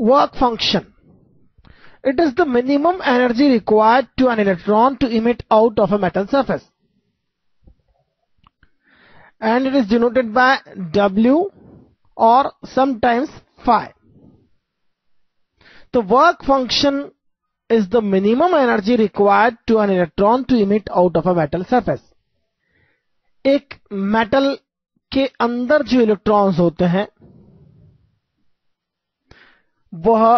work function. It is the minimum energy required to an electron to emit out of a metal surface, and it is denoted by W or sometimes phi. The work function is the minimum energy required to an electron to emit out of a metal surface. एक metal के अंदर जो electrons होते हैं वह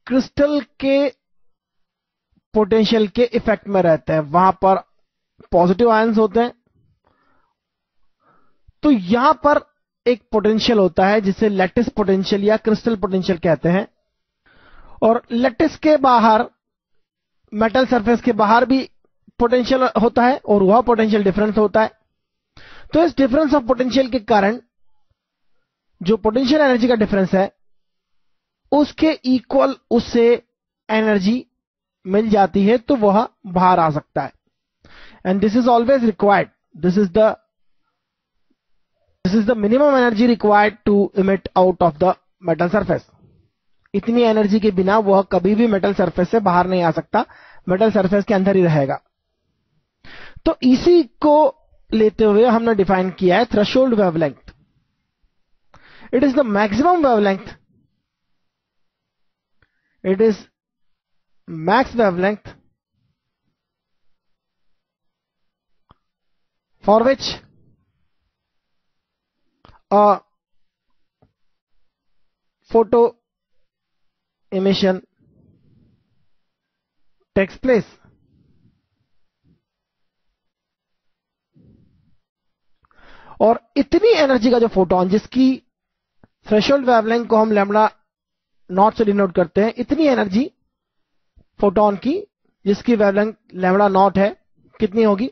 crystal के potential के effect में रहते हैं, वहां पर पॉजिटिव आयंस होते हैं। तो यहां पर एक पोटेंशियल होता है जिसे लैटिस पोटेंशियल या क्रिस्टल पोटेंशियल कहते हैं, और लैटिस के बाहर, मेटल सरफेस के बाहर भी पोटेंशियल होता है और वह पोटेंशियल डिफरेंस होता है। तो इस डिफरेंस ऑफ पोटेंशियल के कारण जो पोटेंशियल एनर्जी का डिफरेंस है उसके इक्वल उससे एनर्जी मिल जाती है, तो वह बाहर आ सकता है। And this is always required, this is the minimum energy required to emit out of the metal surface. इतनी एनर्जी के बिना वह कभी भी मेटल सरफेस से बाहर नहीं आ सकता, मेटल सरफेस के अंदर ही रहेगा। तो इसी को लेते हुए हमने डिफाइन किया है threshold wavelength. It is the maximum wavelength, it is max wavelength for which photo emission takes place. और इतनी एनर्जी का जो फोटोन, जिसकी थ्रेशोल्ड वेवलेंथ को हम लैम्बडा नॉट से डिनोट करते हैं, इतनी एनर्जी फोटोन की जिसकी वेवलेंथ लैम्बडा नॉट है, कितनी होगी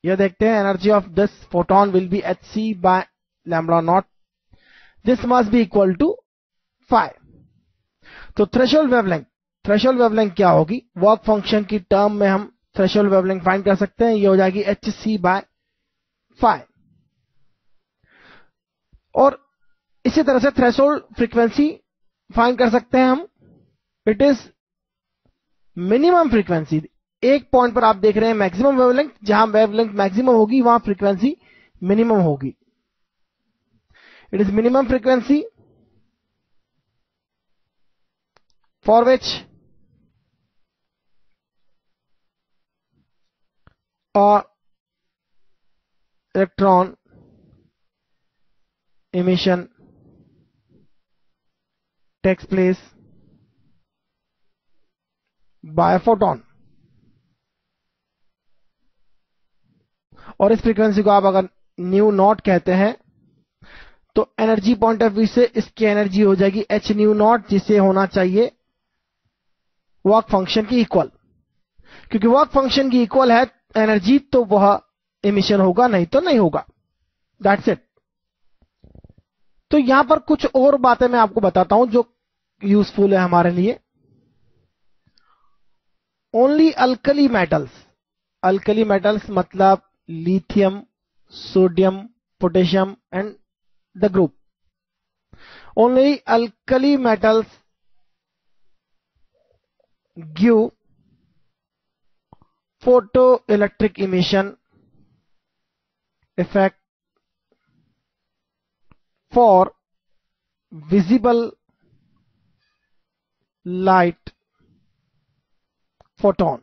यह देखते हैं। Energy of this photon will be hc by lambda naught. This must be equal to phi. तो थ्रेशोल्ड वेवलेंथ क्या होगी? वर्क फंक्शन की टर्म में हम थ्रेशोल्ड वेवलेंथ फाइंड कर सकते हैं, ये हो जाएगी hc by phi। और इसी तरह से थ्रेशोल्ड फ्रीक्वेंसी फाइंड कर सकते हैं हम। It is minimum frequency. एक पॉइंट पर आप देख रहे हैं मैक्सिमम वेवलेंथ, जहां वेवलेंथ मैक्सिमम होगी वहां फ्रीक्वेंसी मिनिमम होगी। It is minimum frequency for which a electron emission takes place by a photon। और इस फ्रीक्वेंसी को आप अगर न्यू नॉट कहते हैं तो एनर्जी पॉइंट ऑफ व्यू से इसकी एनर्जी हो जाएगी h न्यू नॉट, जिसे होना चाहिए वर्क फंक्शन की इक्वल। क्योंकि वर्क फंक्शन की इक्वल है एनर्जी, तो वह इमिशन होगा, नहीं तो नहीं होगा। That's it. तो यहां पर कुछ और बातें मैं आपको बताता हूं जो यूजफुल है हमारे लिए। ओनली अल्कली मेटल्स मतलब lithium, sodium, potassium and the group. Only alkali metals give photoelectric emission effect for visible light photon।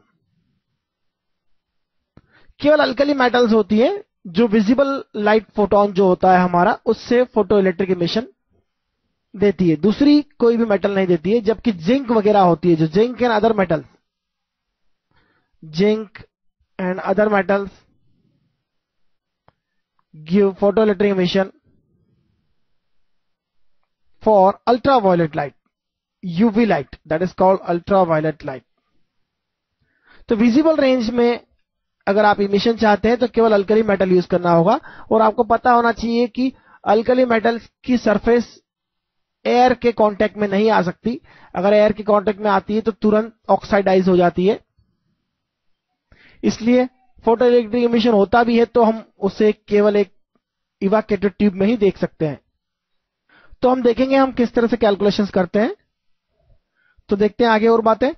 केवल अल्कली मेटल्स होती है जो विजिबल लाइट फोटोन जो होता है हमारा, उससे फोटो इलेक्ट्रिक इमिशन देती है, दूसरी कोई भी मेटल नहीं देती है। जबकि जिंक वगैरह होती है, जो zinc and other metals give photo electric emission for ultraviolet light, UV light, that is called ultraviolet light. तो विजिबल रेंज में अगर आप इमिशन चाहते हैं तो केवल अल्कली मेटल यूज करना होगा। और आपको पता होना चाहिए कि अल्कली मेटल्स की सरफेस एयर के कांटेक्ट में नहीं आ सकती। अगर एयर के कांटेक्ट में आती है तो तुरंत ऑक्साइडाइज हो जाती है। इसलिए फोटो इलेक्ट्रिक इमिशन होता भी है तो हम उसे केवल एक इवाक्यूएटेड ट्यूब में ही देख सकते हैं। तो हम देखेंगे हम किस तरह से कैलकुलेशंस करते हैं। तो देखते हैं आगे और बातें।